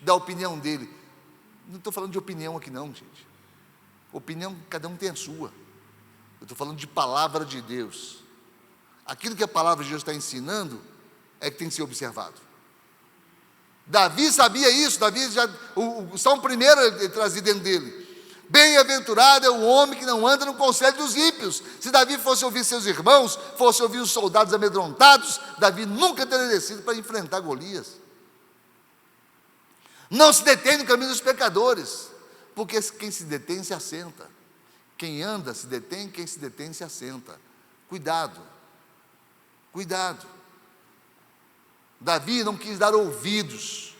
dá a opinião dele. Não estou falando de opinião aqui não, gente. Opinião, cada um tem a sua. Eu estou falando de palavra de Deus. Aquilo que a palavra de Deus está ensinando, é que tem que ser observado. Davi sabia isso, o Salmo 1 ele trazia dentro dele: bem-aventurado é o homem que não anda no conselho dos ímpios. Se Davi fosse ouvir seus irmãos, fosse ouvir os soldados amedrontados, Davi nunca teria descido para enfrentar Golias. Não se detém no caminho dos pecadores, porque quem se detém se assenta. Quem anda se detém, quem se detém se assenta. Cuidado, cuidado. Davi não quis dar ouvidos.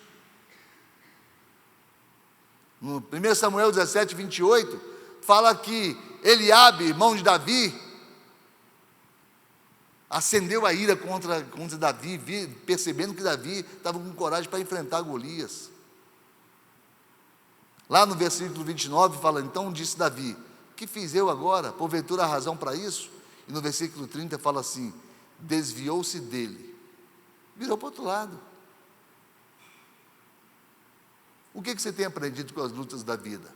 No 1 Samuel 17, 28, fala que Eliabe, irmão de Davi, acendeu a ira contra Davi, percebendo que Davi estava com coragem para enfrentar Golias. Lá no versículo 29 fala: então disse Davi: que fiz eu agora? Porventura há razão para isso? E no versículo 30 fala assim: desviou-se dele, virou para o outro lado. O que você tem aprendido com as lutas da vida?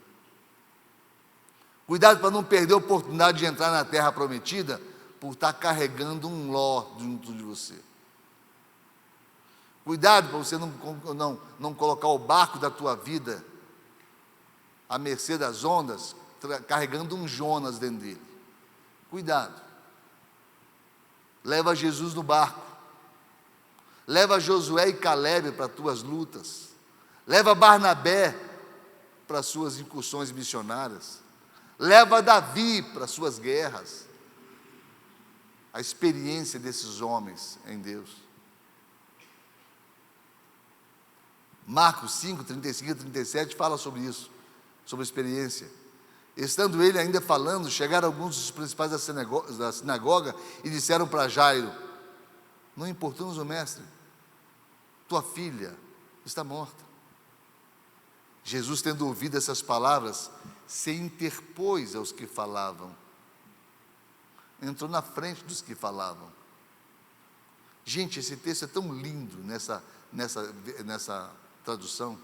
Cuidado para não perder a oportunidade de entrar na terra prometida por estar carregando um ló junto de você. Cuidado para você não colocar o barco da tua vida à mercê das ondas, carregando um Jonas dentro dele. Cuidado. Leva Jesus no barco. Leva Josué e Calebe para as tuas lutas. Leva Barnabé para as suas incursões missionárias. Leva Davi para as suas guerras. A experiência desses homens em Deus. Marcos 5, 35 e 37 fala sobre isso, sobre a experiência. Estando ele ainda falando, chegaram alguns dos principais da sinagoga e disseram para Jairo: não importunes o mestre, tua filha está morta. Jesus, tendo ouvido essas palavras, se interpôs aos que falavam, entrou na frente dos que falavam. Gente, esse texto é tão lindo nessa tradução.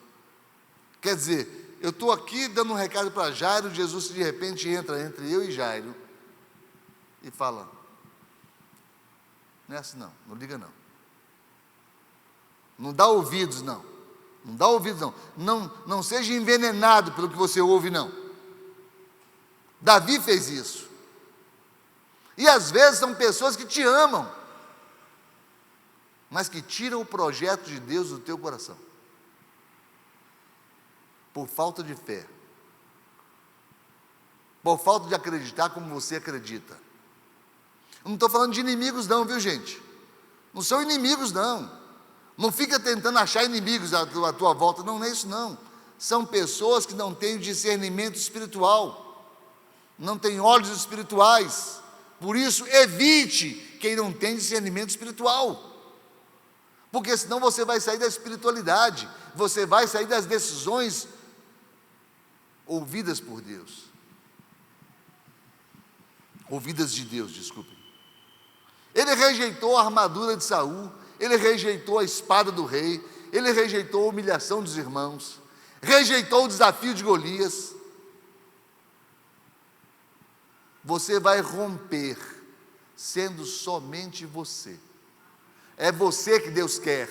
Quer dizer, eu estou aqui dando um recado para Jairo, Jesus de repente entra entre eu e Jairo e fala: não é assim não liga não. Não dá ouvidos não. Não dá ouvidos não. Não seja envenenado pelo que você ouve não. Davi fez isso. E às vezes são pessoas que te amam, mas que tiram o projeto de Deus do teu coração. Por falta de fé. Por falta de acreditar como você acredita. Eu não estou falando de inimigos não, viu gente? Não são inimigos não. Não fica tentando achar inimigos à tua volta. Não é isso não. São pessoas que não têm discernimento espiritual. Não têm olhos espirituais. Por isso, evite quem não tem discernimento espiritual. Porque senão você vai sair da espiritualidade. Você vai sair das decisões ouvidas por Deus. Ouvidas de Deus, desculpe. Ele rejeitou a armadura de Saul. Ele rejeitou a espada do rei. Ele rejeitou a humilhação dos irmãos. Rejeitou o desafio de Golias. Você vai romper sendo somente você. É você que Deus quer.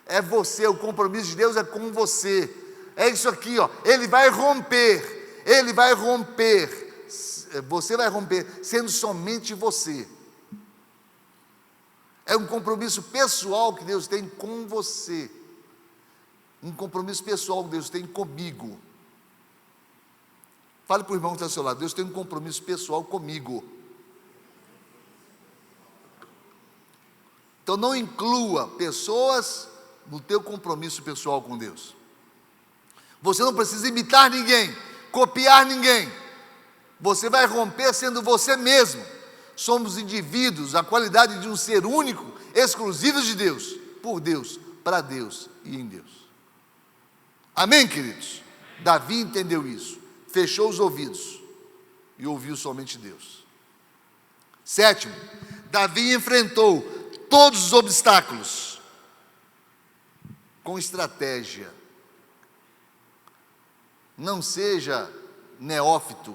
É você, o compromisso de Deus é com você. É isso aqui, ó. Ele vai romper. Ele vai romper. Você vai romper sendo somente você. É um compromisso pessoal que Deus tem com você. Um compromisso pessoal que Deus tem comigo. Fale para o irmão que está ao seu lado: Deus tem um compromisso pessoal comigo. Então não inclua pessoas no teu compromisso pessoal com Deus. Você não precisa imitar ninguém, copiar ninguém. Você vai romper sendo você mesmo, somos indivíduos, a qualidade de um ser único, exclusivo de Deus, por Deus, para Deus e em Deus. Amém, queridos? Davi entendeu isso, fechou os ouvidos e ouviu somente Deus. Sétimo, Davi enfrentou todos os obstáculos com estratégia. Não seja neófito,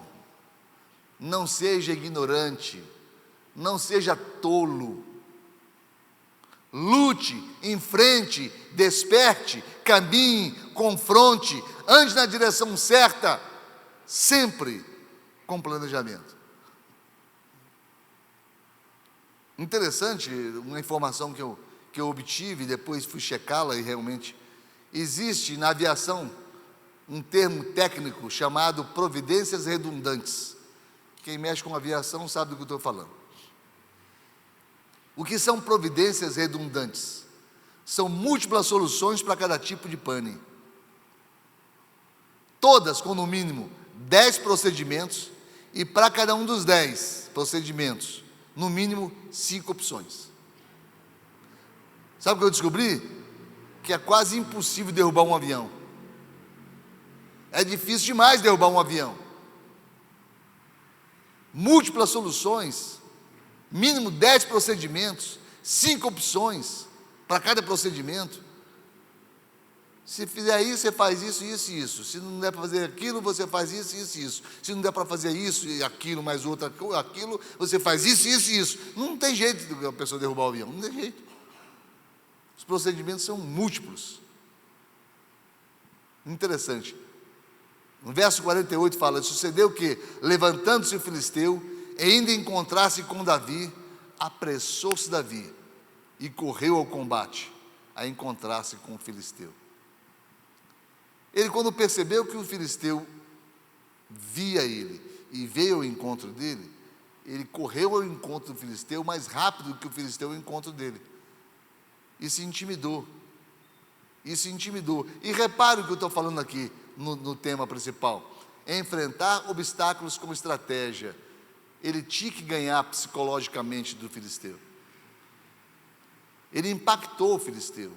não seja ignorante, não seja tolo. Lute, enfrente, desperte, caminhe, confronte, ande na direção certa, sempre com planejamento. Interessante, uma informação que eu obtive, depois fui checá-la e realmente existe na aviação um termo técnico chamado providências redundantes. Quem mexe com aviação sabe do que eu estou falando. O que são providências redundantes? São múltiplas soluções para cada tipo de pane. Todas com no mínimo 10 procedimentos e para cada um dos 10 procedimentos, no mínimo 5 opções. Sabe o que eu descobri? Que é quase impossível derrubar um avião. É difícil demais derrubar um avião. Múltiplas soluções, mínimo 10 procedimentos, 5 opções para cada procedimento. Se fizer isso, você faz isso, isso e isso. Se não der para fazer aquilo, você faz isso, isso e isso. Se não der para fazer isso e aquilo, mais outra, aquilo, você faz isso, isso e isso. Não tem jeito de a pessoa derrubar o avião, não tem jeito. Os procedimentos são múltiplos. Interessante. No verso 48 fala: sucedeu que, levantando-se o filisteu, e ainda encontrasse com Davi, apressou-se Davi e correu ao combate, a encontrar-se com o filisteu. Ele, quando percebeu que o filisteu via ele e veio ao encontro dele, ele correu ao encontro do filisteu mais rápido do que o filisteu ao encontro dele. E se intimidou. E repare o que eu estou falando aqui no tema principal: enfrentar obstáculos com estratégia. Ele tinha que ganhar psicologicamente do filisteu. Ele impactou o filisteu.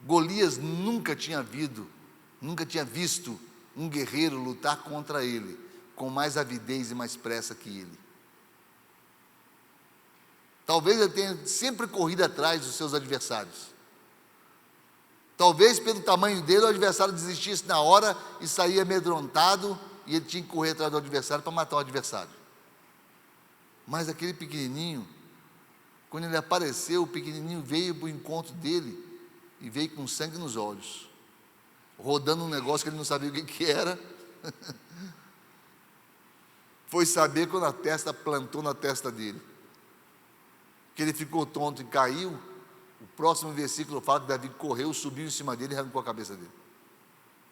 Golias nunca tinha visto um guerreiro lutar contra ele com mais avidez e mais pressa que ele. Talvez ele tenha sempre corrido atrás dos seus adversários. Talvez pelo tamanho dele o adversário desistisse na hora e saía amedrontado, e ele tinha que correr atrás do adversário para matar o adversário. Mas aquele pequenininho, quando ele apareceu, o pequenininho veio para o encontro dele e veio com sangue nos olhos, rodando um negócio que ele não sabia o que era. Foi saber quando a testa plantou na testa dele, que ele ficou tonto e caiu. O próximo versículo fala que Davi correu, subiu em cima dele e arrancou a cabeça dele,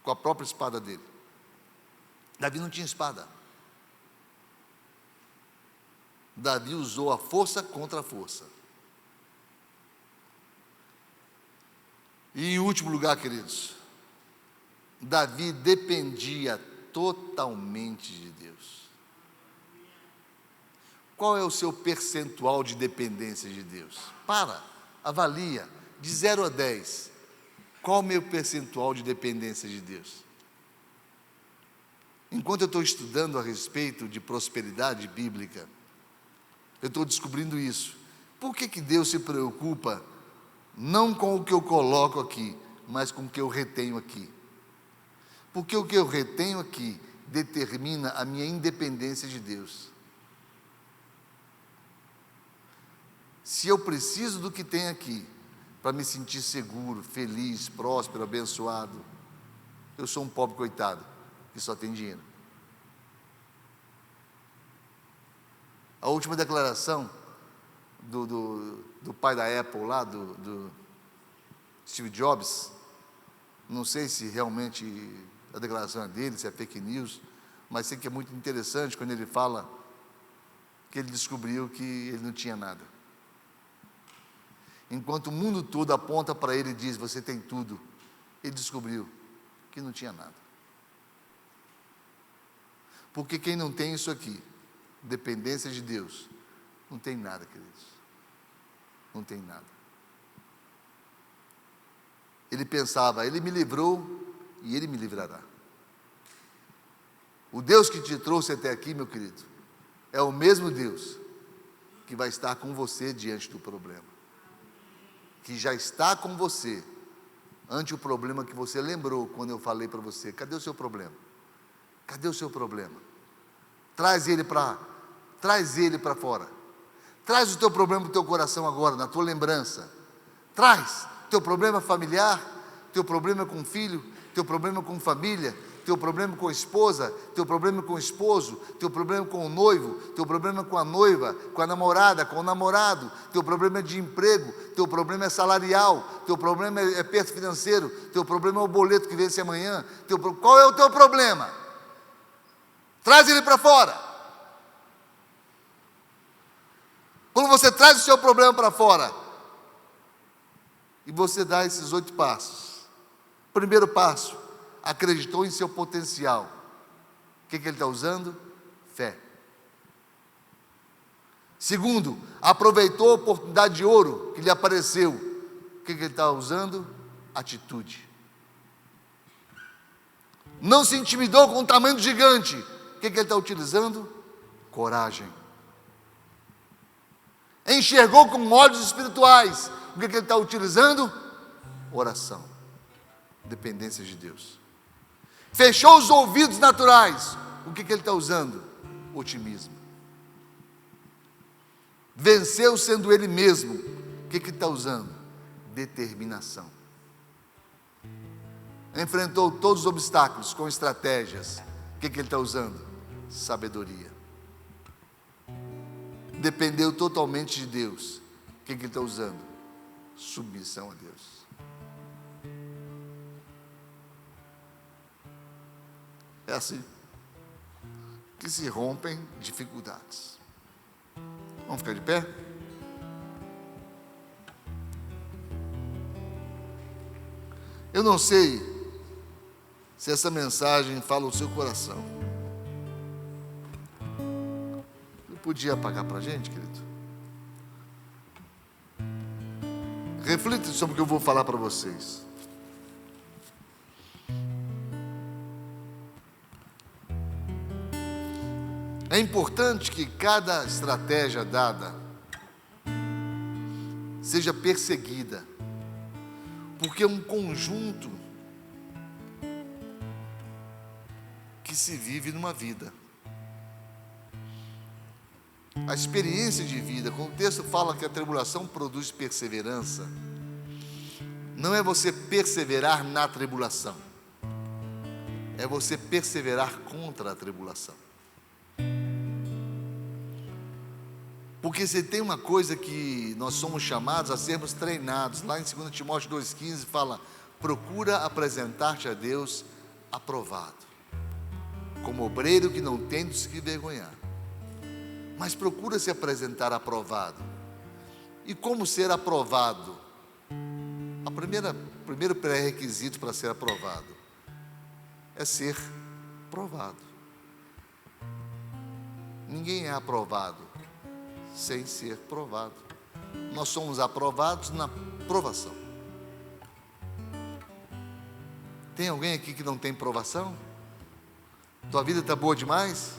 com a própria espada dele. Davi não tinha espada. Davi usou a força contra a força. E em último lugar, queridos, Davi dependia totalmente de Deus. Qual é o seu percentual de dependência de Deus? Avalia, de 0 a 10, qual é o meu percentual de dependência de Deus? Enquanto eu estou estudando a respeito de prosperidade bíblica, eu estou descobrindo isso. Por que Deus se preocupa não com o que eu coloco aqui, mas com o que eu retenho aqui? Porque o que eu retenho aqui determina a minha independência de Deus. Se eu preciso do que tem aqui para me sentir seguro, feliz, próspero, abençoado, eu sou um pobre coitado que só tem dinheiro. A última declaração do pai da Apple lá, do Steve Jobs, não sei se realmente a declaração é dele, se é fake news, mas sei que é muito interessante quando ele fala que ele descobriu que ele não tinha nada. Enquanto o mundo todo aponta para ele e diz: você tem tudo, ele descobriu que não tinha nada. Porque quem não tem isso aqui, dependência de Deus, não tem nada, queridos. Não tem nada. Ele pensava, Ele me livrou e Ele me livrará. O Deus que te trouxe até aqui, meu querido, é o mesmo Deus que vai estar com você diante do problema. Que já está com você ante o problema que você lembrou quando eu falei para você. Cadê o seu problema? Cadê o seu problema? Traz ele para fora. Traz o teu problema para o teu coração agora, na tua lembrança. Traz teu problema familiar, teu problema com filho, teu problema com família, teu problema com a esposa, teu problema com o esposo, teu problema com o noivo, teu problema com a noiva, com a namorada, com o namorado, teu problema é de emprego, teu problema é salarial, teu problema é perto financeiro, teu problema é o boleto que vence amanhã, qual é o teu problema? Traz ele para fora. Quando você traz o seu problema para fora, e você dá esses 8 passos. Primeiro passo, acreditou em seu potencial. O que ele está usando? Fé. Segundo, aproveitou a oportunidade de ouro que lhe apareceu. O que ele está usando? Atitude. Não se intimidou com o tamanho do gigante. O que ele está utilizando? Coragem. Enxergou com olhos espirituais. O que ele está utilizando? Oração. Dependência de Deus. Fechou os ouvidos naturais. O que ele está usando? Otimismo. Venceu sendo ele mesmo. O que ele está usando? Determinação. Enfrentou todos os obstáculos com estratégias. O que ele está usando? Sabedoria. Dependeu totalmente de Deus. O que ele está usando? Submissão a Deus. É assim que se rompem dificuldades. Vamos ficar de pé? Eu não sei se essa mensagem fala o seu coração. Você podia apagar para a gente, querido? Reflita sobre o que eu vou falar para vocês. É importante que cada estratégia dada seja perseguida, porque é um conjunto que se vive numa vida. A experiência de vida, quando o texto fala que a tribulação produz perseverança, não é você perseverar na tribulação, é você perseverar contra a tribulação. Porque se tem uma coisa que nós somos chamados a sermos treinados, lá em 2 Timóteo 2,15 fala: procura apresentar-te a Deus aprovado, como obreiro que não tem de se envergonhar. Mas procura se apresentar aprovado. E como ser aprovado? O primeiro pré-requisito para ser aprovado é ser provado. Ninguém é aprovado sem ser provado. Nós somos aprovados na provação. Tem alguém aqui que não tem provação? Tua vida está boa demais?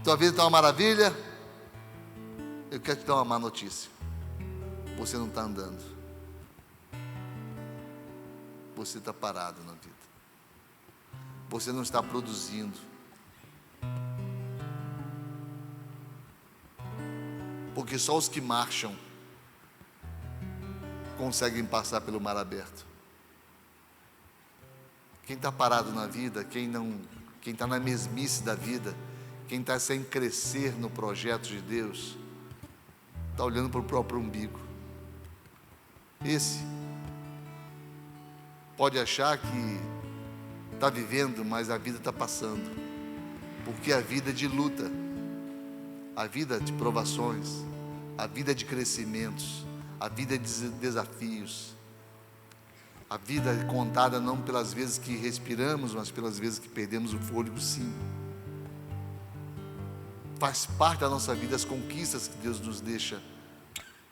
Tua vida está uma maravilha? Eu quero te dar uma má notícia. Você não está andando. Você está parado na vida. Você não está produzindo. Porque só os que marcham conseguem passar pelo mar aberto. Quem está parado na vida, quem está na mesmice da vida, quem está sem crescer no projeto de Deus, está olhando para o próprio umbigo. Esse pode achar que está vivendo, mas a vida está passando, porque a vida é de luta, a vida de provações, a vida de crescimentos, a vida de desafios. A vida é contada não pelas vezes que respiramos, mas pelas vezes que perdemos o fôlego, sim. Faz parte da nossa vida as conquistas que Deus nos deixa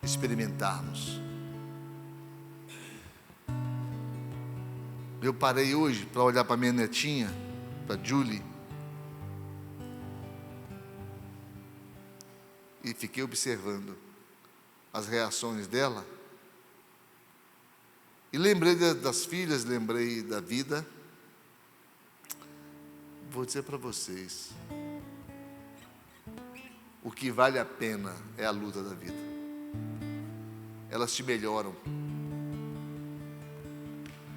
experimentarmos. Eu parei hoje para olhar para minha netinha, para Julie, e fiquei observando as reações dela, e lembrei das filhas, lembrei da vida. Vou dizer para vocês, o que vale a pena é a luta da vida. Elas te melhoram.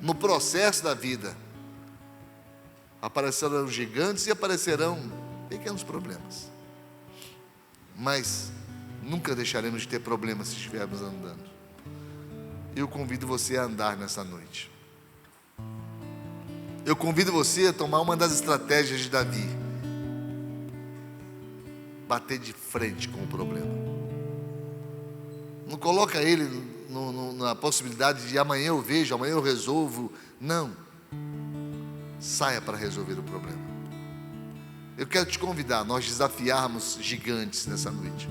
No processo da vida, aparecerão gigantes e aparecerão pequenos problemas. Mas nunca deixaremos de ter problemas se estivermos andando. Eu convido você a andar nessa noite. Eu convido você a tomar uma das estratégias de Davi: bater de frente com o problema. Não coloca ele na possibilidade de amanhã eu vejo, amanhã eu resolvo. Não. Saia para resolver o problema. Eu quero te convidar a nós desafiarmos gigantes nessa noite.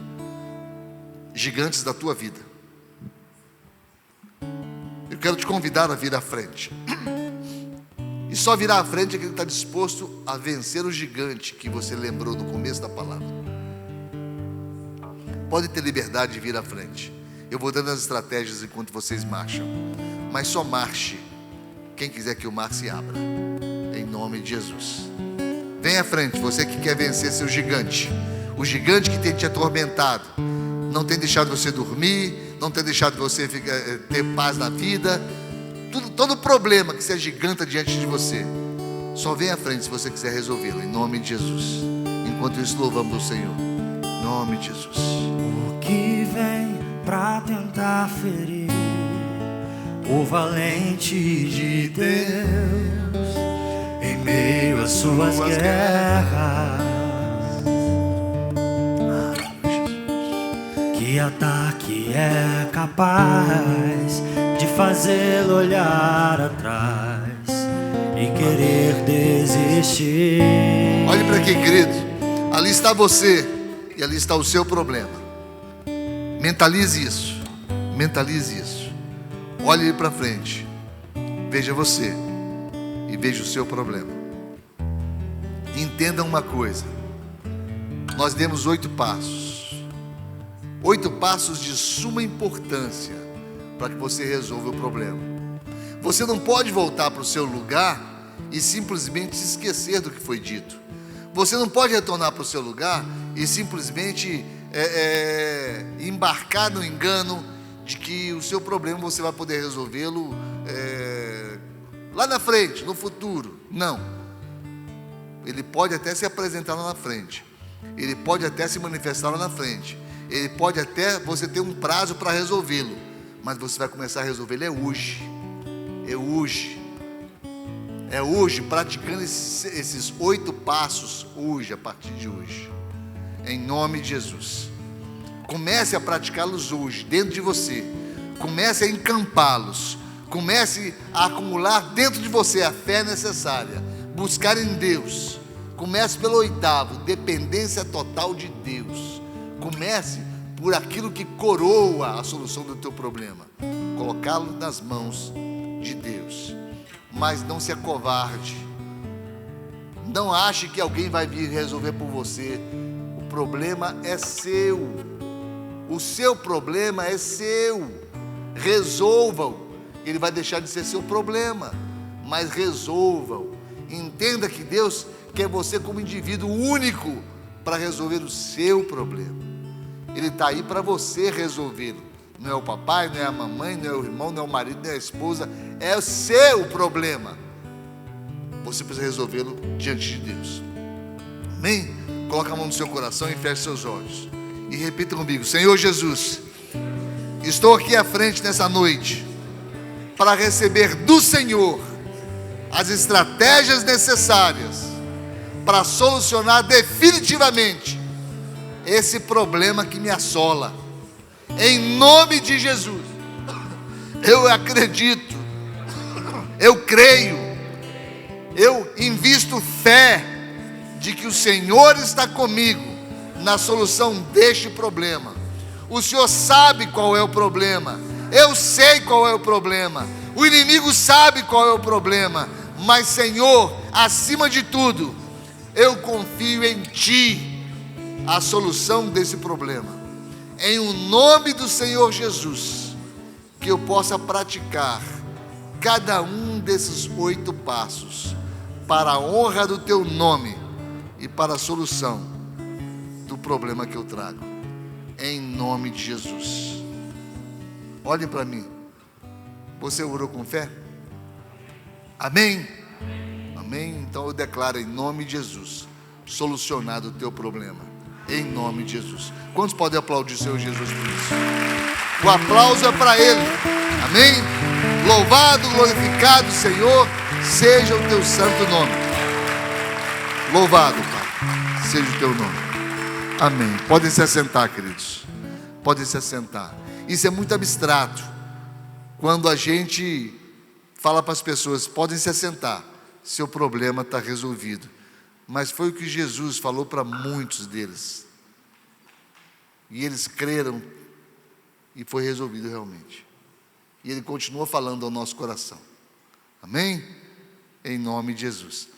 Gigantes da tua vida. Eu quero te convidar a vir à frente. E só virar à frente é que ele está disposto a vencer o gigante que você lembrou no começo da palavra. Pode ter liberdade de vir à frente. Eu vou dando as estratégias enquanto vocês marcham. Mas só marche quem quiser que o mar se abra. Em nome de Jesus. Vem à frente, você que quer vencer seu gigante. O gigante que tem te atormentado. Não tem deixado você dormir. Não tem deixado você ter paz na vida. Todo problema que se agiganta diante de você, só vem à frente se você quiser resolvê-lo. Em nome de Jesus. Enquanto isso, louvamos o Senhor. Em nome de Jesus. O que vem pra tentar ferir o valente de Deus em meio às suas guerras? Que ataque é capaz de fazê-lo olhar atrás e querer desistir? Olhe para aqui, querido. Ali está você e ali está o seu problema. Mentalize isso. Mentalize isso. Olhe para frente. Veja você e veja o seu problema. Entenda uma coisa. Nós demos 8 passos. 8 passos de suma importância para que você resolva o problema. Você não pode voltar para o seu lugar e simplesmente se esquecer do que foi dito. Você não pode retornar para o seu lugar e simplesmente embarcar no engano de que o seu problema você vai poder resolvê-lo lá na frente, no futuro. Não. Ele pode até se apresentar lá na frente. Ele pode até se manifestar lá na frente. Ele pode até você ter um prazo para resolvê-lo. Mas você vai começar a resolver ele hoje. É hoje. É hoje, praticando esses 8 passos hoje, a partir de hoje. Em nome de Jesus. Comece a praticá-los hoje, dentro de você. Comece a encampá-los. Comece a acumular dentro de você a fé necessária. Buscar em Deus. Comece pelo 8º, dependência total de Deus. Comece por aquilo que coroa a solução do teu problema. Colocá-lo nas mãos de Deus. Mas não se acovarde. Não ache que alguém vai vir resolver por você. O problema é seu. O seu problema é seu. Resolva-o. Ele vai deixar de ser seu problema. Mas resolva-o. Entenda que Deus quer você como indivíduo único para resolver o seu problema. Ele está aí para você resolvê-lo. Não é o papai, não é a mamãe, não é o irmão, não é o marido, não é a esposa. É o seu problema. Você precisa resolvê-lo diante de Deus. Amém? Coloca a mão no seu coração e feche seus olhos. E repita comigo: Senhor Jesus, estou aqui à frente nessa noite para receber do Senhor as estratégias necessárias para solucionar definitivamente esse problema que me assola. Em nome de Jesus, eu acredito, eu creio, eu invisto fé de que o Senhor está comigo na solução deste problema. O Senhor sabe qual é o problema. Eu sei qual é o problema. O inimigo sabe qual é o problema. Mas, Senhor, acima de tudo, eu confio em Ti a solução desse problema. Em o nome do Senhor Jesus, que eu possa praticar cada um desses 8 passos para a honra do Teu nome e para a solução do problema que eu trago. Em nome de Jesus. Olhem para mim. Você orou com fé? Amém? Amém? Então eu declaro em nome de Jesus, solucionado o teu problema. Em nome de Jesus. Quantos podem aplaudir o Senhor Jesus por isso? O aplauso é para Ele. Amém? Louvado, glorificado, Senhor, seja o teu santo nome. Louvado, Pai, seja o teu nome. Amém. Podem se assentar, queridos. Podem se assentar. Isso é muito abstrato. Quando a gente fala para as pessoas, podem se assentar, seu problema está resolvido. Mas foi o que Jesus falou para muitos deles. E eles creram e foi resolvido realmente. E Ele continua falando ao nosso coração. Amém? Em nome de Jesus.